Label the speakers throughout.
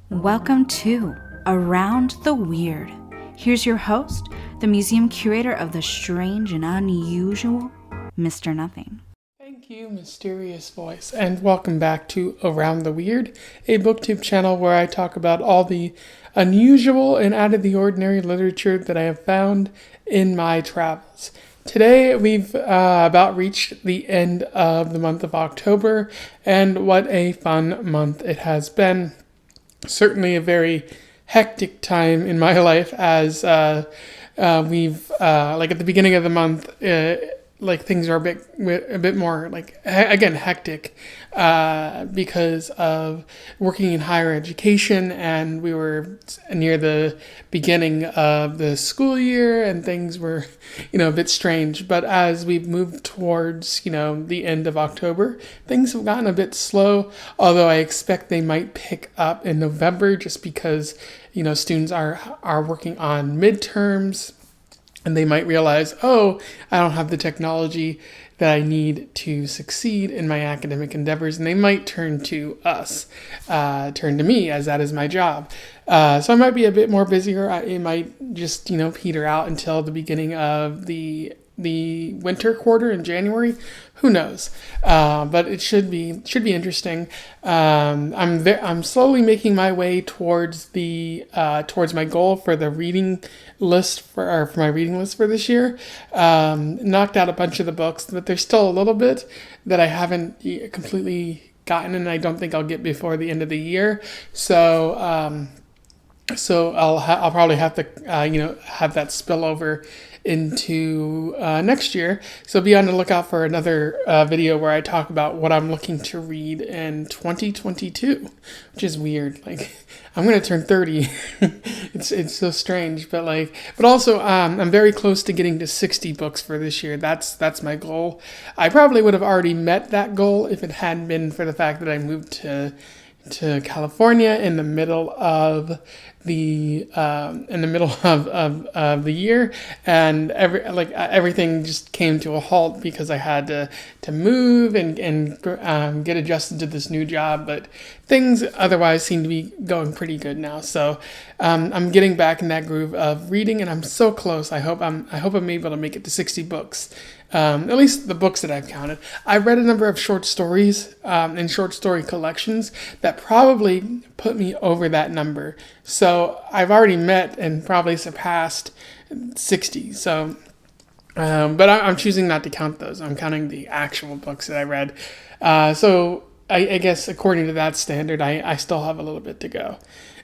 Speaker 1: Welcome to Around the Weird. Here's your host, the museum curator of the strange and unusual, Mr. Nothing.
Speaker 2: Thank you, mysterious voice, and welcome back to Around the Weird, a booktube channel where I talk about all the unusual and out of the ordinary literature that I have found in my travels. Today we've about reached the end of the month of October, and what a fun month it has been. Certainly a very hectic time in my life as we've like at the beginning of the month like things are a bit more like again hectic because of working in higher education, and we were near the beginning of the school year and things were a bit strange. But as we've moved towards the end of October, things have gotten a bit slow, although I expect they might pick up in November just because students are working on midterms. And they might realize, oh, I don't have the technology that I need to succeed in my academic endeavors. And they might turn to us, turn to me, as that is my job. So I might be a bit more busier. It might just, peter out until the beginning of the winter quarter in January. Who knows? But it should be interesting. I'm slowly making my way towards towards my goal for the reading list for my reading list for this year. Knocked out a bunch of the books, but there's still a little bit that I haven't completely gotten, and I don't think I'll get before the end of the year. So I'll probably have to have that spill over into next year. So be on the lookout for another video where I talk about what I'm looking to read in 2022, which is weird. Like, I'm gonna turn 30. It's so strange, but also I'm very close to getting to 60 books for this year. That's my goal. I probably would have already met that goal if it hadn't been for the fact that I moved to California in the middle of the year, and everything just came to a halt because I had to move and get adjusted to this new job. But things otherwise seem to be going pretty good now. So I'm getting back in that groove of reading, and I'm so close. I hope I'm able to make it to 60 books. At least the books that I've counted. I've read a number of short stories and short story collections that probably put me over that number. So I've already met and probably surpassed 60. So, but I'm choosing not to count those. I'm counting the actual books that I read. So I guess according to that standard, I still have a little bit to go.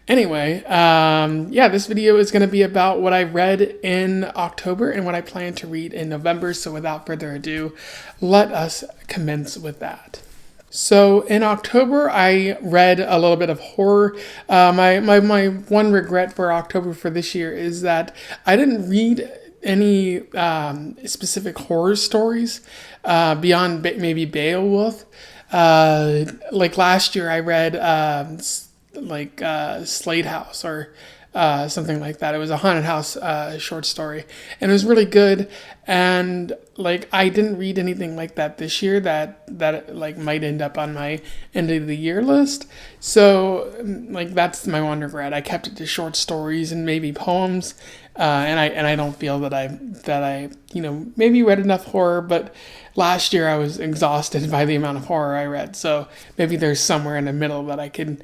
Speaker 2: Anyway, this video is going to be about what I read in October and what I plan to read in November. So without further ado, let us commence with that. So in October, I read a little bit of horror. My one regret for October for this year is that I didn't read any specific horror stories beyond maybe Beowulf. Like last year, I read Slade House or something like that. It was a haunted house short story, and it was really good. And I didn't read anything like that this year that might end up on my end of the year list. So that's my one regret. I kept it to short stories and maybe poems, and I don't feel that I maybe read enough horror. But last year I was exhausted by the amount of horror I read. So maybe there's somewhere in the middle that I can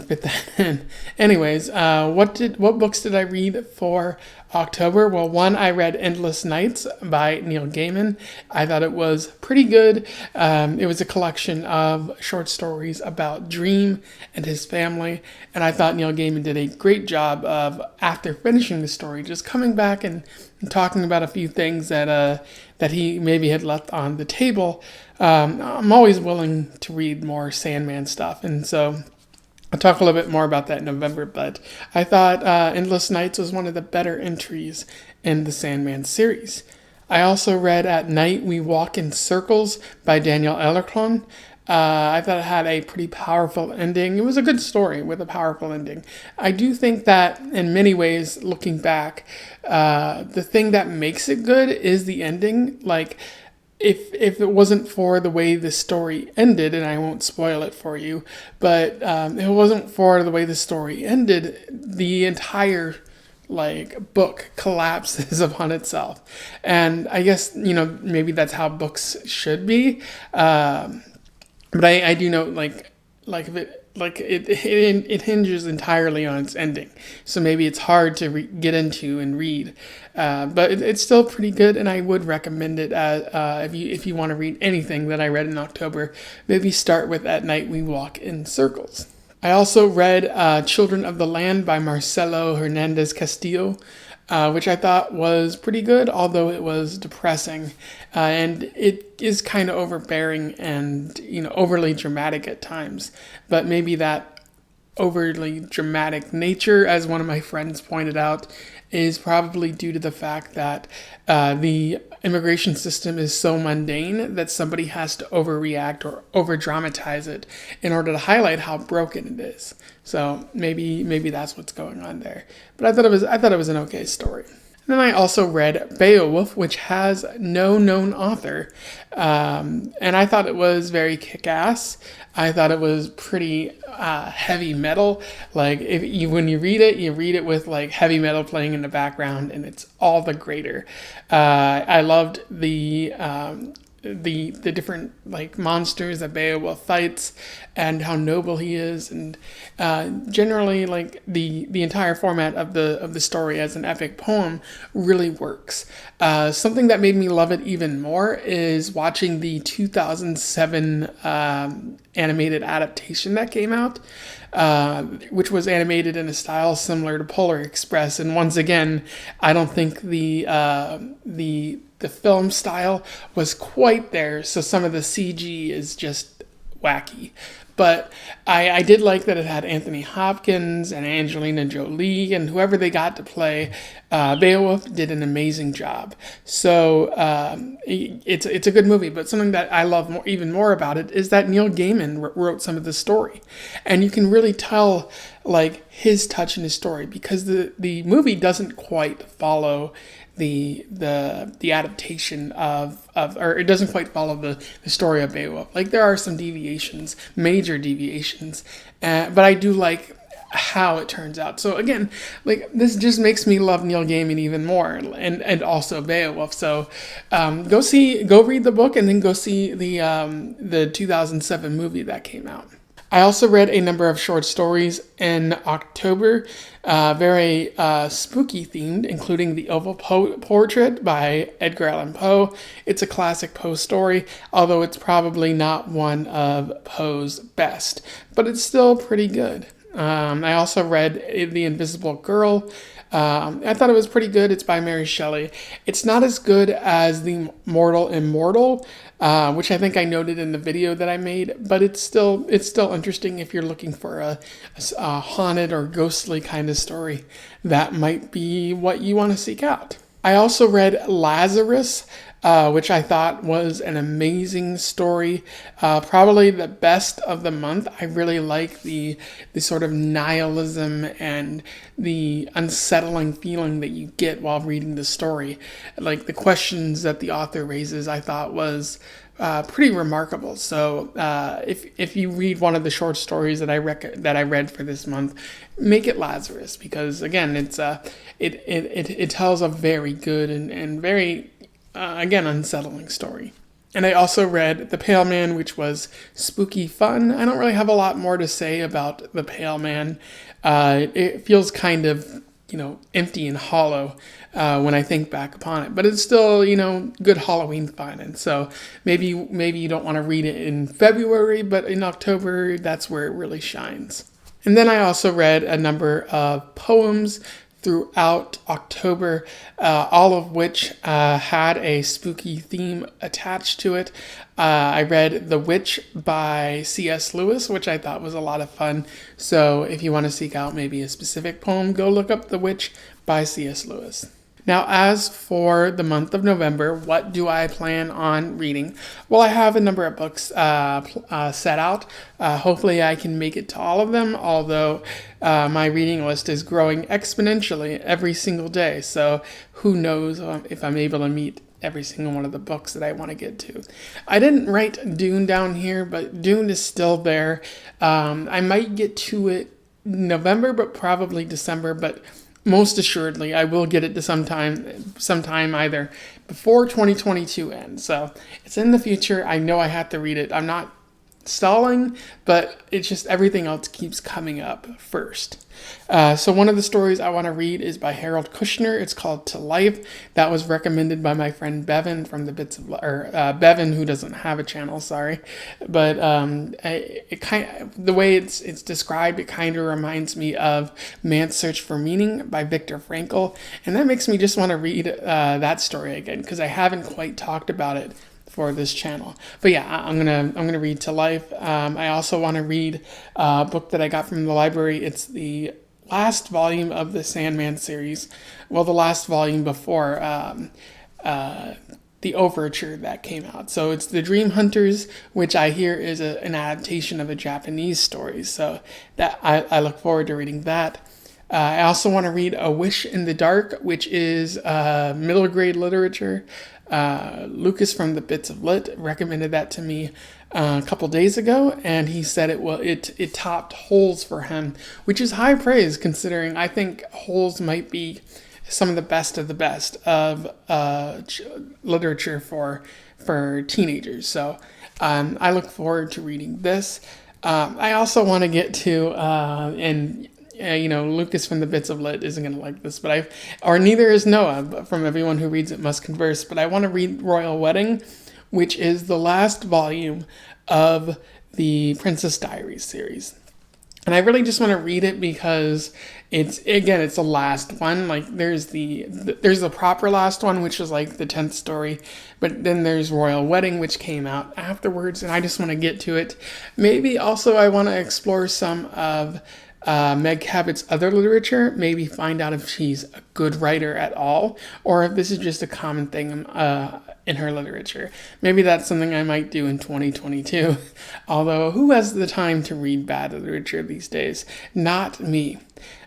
Speaker 2: fit that in. Anyways, what books did I read for October? Well, one, I read Endless Nights by Neil Gaiman. I thought it was pretty good. It was a collection of short stories about Dream and his family, and I thought Neil Gaiman did a great job of, after finishing the story, just coming back and talking about a few things that he maybe had left on the table. I'm always willing to read more Sandman stuff, and so I'll talk a little bit more about that in November, but I thought Endless Nights was one of the better entries in the Sandman series. I also read At Night We Walk in Circles by Daniel Alarcon. I thought it had a pretty powerful ending. It was a good story with a powerful ending. I do think that in many ways, looking back, the thing that makes it good is the ending. if it wasn't for the way the story ended, and I won't spoil it for you, but if it wasn't for the way the story ended, the entire like book collapses upon itself. And I guess, maybe that's how books should be. But I do know if it hinges entirely on its ending, so maybe it's hard to get into and read, but it's still pretty good, and I would recommend it if you want to read anything that I read in October. Maybe start with At Night We Walk in Circles. I also read Children of the Land by Marcelo Hernandez Castillo, which I thought was pretty good, although it was depressing. And it is kind of overbearing and, overly dramatic at times. But maybe that overly dramatic nature, as one of my friends pointed out, is probably due to the fact that the immigration system is so mundane that somebody has to overreact or over dramatize it in order to highlight how broken it is. So maybe that's what's going on there. But I thought it was an okay story. Then I also read Beowulf, which has no known author, and I thought it was very kick-ass. I thought it was pretty heavy metal. Like when you read it with like heavy metal playing in the background, and it's all the greater. I loved the different like monsters that Beowulf fights and how noble he is, and generally like the entire format of the story as an epic poem really works. Something that made me love it even more is watching the 2007 animated adaptation that came out, which was animated in a style similar to Polar Express. And once again, I don't think the film style was quite there, so some of the CG is just wacky. But I did like that it had Anthony Hopkins and Angelina Jolie, and whoever they got to play Beowulf did an amazing job. So it's a good movie, but something that I love even more about it is that Neil Gaiman wrote some of the story. And you can really tell like his touch in his story, because the movie doesn't quite follow the adaptation or it doesn't quite follow the story of Beowulf. Like there are some deviations, major deviations, but I do like how it turns out. So again, like this just makes me love Neil Gaiman even more, and also Beowulf. So go read the book, and then go see the 2007 movie that came out. I also read a number of short stories in October, very spooky themed, including The Oval Portrait by Edgar Allan Poe. It's a classic Poe story, although it's probably not one of Poe's best, but it's still pretty good. I also read The Invisible Girl. I thought it was pretty good. It's by Mary Shelley. It's not as good as The Mortal Immortal, which I think I noted in the video that I made, but it's still interesting if you're looking for a haunted or ghostly kind of story. That might be what you want to seek out. I also read Lazarus, which I thought was an amazing story, probably the best of the month. I really like the sort of nihilism and the unsettling feeling that you get while reading the story. Like the questions that the author raises, I thought was pretty remarkable. So if you read one of the short stories that I read for this month, make it Lazarus, because again, it tells a very good and very again, unsettling story. And I also read The Pale Man, which was spooky fun. I don't really have a lot more to say about The Pale Man. It feels kind of, empty and hollow when I think back upon it. But it's still, good Halloween fun. And so maybe you don't want to read it in February, but in October, that's where it really shines. And then I also read a number of poems throughout October, all of which had a spooky theme attached to it. I read The Witch by C.S. Lewis, which I thought was a lot of fun. So if you want to seek out maybe a specific poem, go look up The Witch by C.S. Lewis. Now, as for the month of November, what do I plan on reading? Well, I have a number of books set out. Hopefully I can make it to all of them, although my reading list is growing exponentially every single day. So who knows if I'm able to meet every single one of the books that I want to get to. I didn't write Dune down here, but Dune is still there. I might get to it November, but probably December, but most assuredly I will get it to sometime either before 2022 ends. So it's in the future. I know I have to read it. I'm not stalling, but it's just everything else keeps coming up first. So one of the stories I want to read is by Harold Kushner. It's called To Life. That was recommended by my friend Bevan from the Bits of Bevan, who doesn't have a channel, sorry, but the way it's described, it kind of reminds me of Man's Search for Meaning by Viktor Frankl, and that makes me just want to read that story again because I haven't quite talked about it for this channel. But yeah, I'm gonna read To Life. I also want to read a book that I got from the library. It's the last volume of the Sandman series. Well, the last volume before the overture that came out. So it's The Dream Hunters, which I hear is an adaptation of a Japanese story. So that I look forward to reading that. I also want to read A Wish in the Dark, which is middle grade literature. Lucas from the Bits of Lit recommended that to me a couple days ago, and he said it topped Holes for him, which is high praise considering I think Holes might be some of the best of literature for teenagers. So I look forward to reading this. I also want to get to Lucas from the Bits of Lit isn't going to like this, but neither is Noah, but from everyone who reads it must converse. But I want to read Royal Wedding, which is the last volume of the Princess Diaries series. And I really just want to read it because it's the last one. Like there's the proper last one, which is like the 10th story, but then there's Royal Wedding, which came out afterwards, and I just want to get to it. Maybe also I want to explore some of Meg Cabot's other literature, maybe find out if she's a good writer at all, or if this is just a common thing in her literature. Maybe that's something I might do in 2022. Although, who has the time to read bad literature these days? Not me.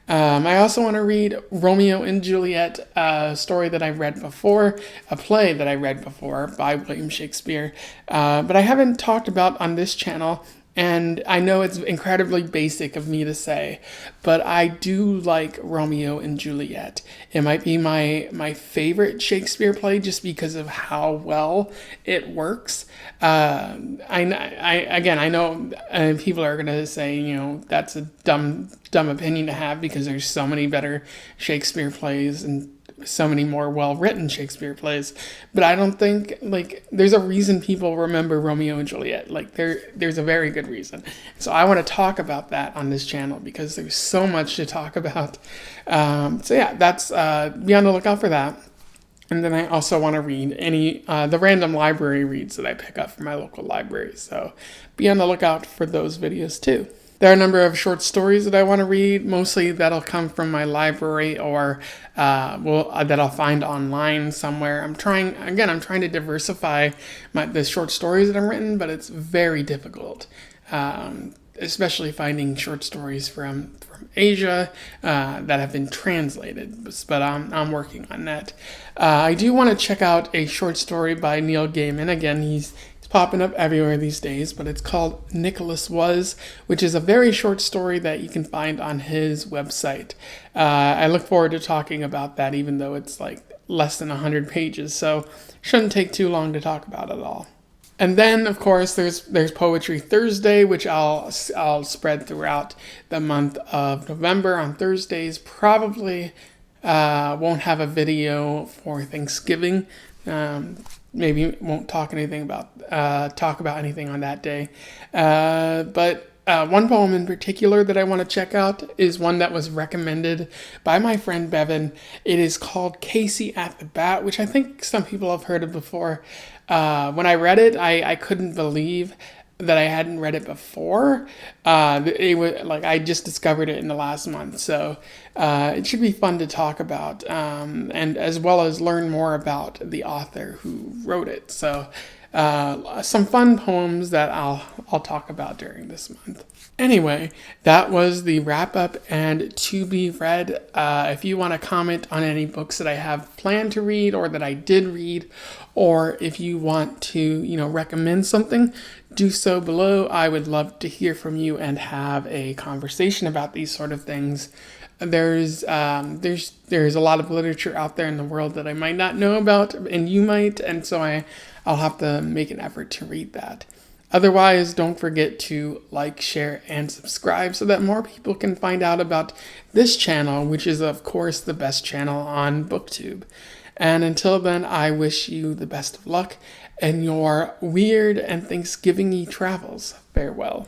Speaker 2: I also want to read Romeo and Juliet, a story that I read before, a play that I read before by William Shakespeare, but I haven't talked about on this channel. And I know it's incredibly basic of me to say, but I do like Romeo and Juliet. It might be my favorite Shakespeare play just because of how well it works. I know people are going to say, that's a dumb opinion to have because there's so many better Shakespeare plays and so many more well-written Shakespeare plays, but I don't think there's a reason people remember Romeo and Juliet. There's a very good reason. So I want to talk about that on this channel because there's so much to talk about. So yeah, that's be on the lookout for that. And then I also want to read the random library reads that I pick up from my local library. So be on the lookout for those videos too. There are a number of short stories that I want to read. Mostly that'll come from my library or that I'll find online somewhere. I'm trying to diversify the short stories that I've written, but it's very difficult, especially finding short stories from Asia that have been translated. But I'm working on that. I do want to check out a short story by Neil Gaiman. Again, he's popping up everywhere these days, but it's called Nicholas Was, which is a very short story that you can find on his website. I look forward to talking about that, even though it's less than 100 pages, so shouldn't take too long to talk about it all. And then, of course, there's Poetry Thursday, which I'll spread throughout the month of November on Thursdays. Probably won't have a video for Thanksgiving. Maybe won't talk about anything on that day. But one poem in particular that I want to check out is one that was recommended by my friend Bevan. It is called Casey at the Bat, which I think some people have heard of before. When I read it, I couldn't believe that I hadn't read it before. It was I just discovered it in the last month, so it should be fun to talk about, and as well as learn more about the author who wrote it. So some fun poems that I'll talk about during this month. Anyway, that was the wrap up and to be read. If you want to comment on any books that I have planned to read or that I did read, or if you want to, recommend something, do so below. I would love to hear from you and have a conversation about these sort of things. There's a lot of literature out there in the world that I might not know about, and you might, and so I'll have to make an effort to read that. Otherwise, don't forget to like, share, and subscribe so that more people can find out about this channel, which is, of course, the best channel on BookTube. And until then, I wish you the best of luck in your weird and Thanksgiving-y travels. Farewell.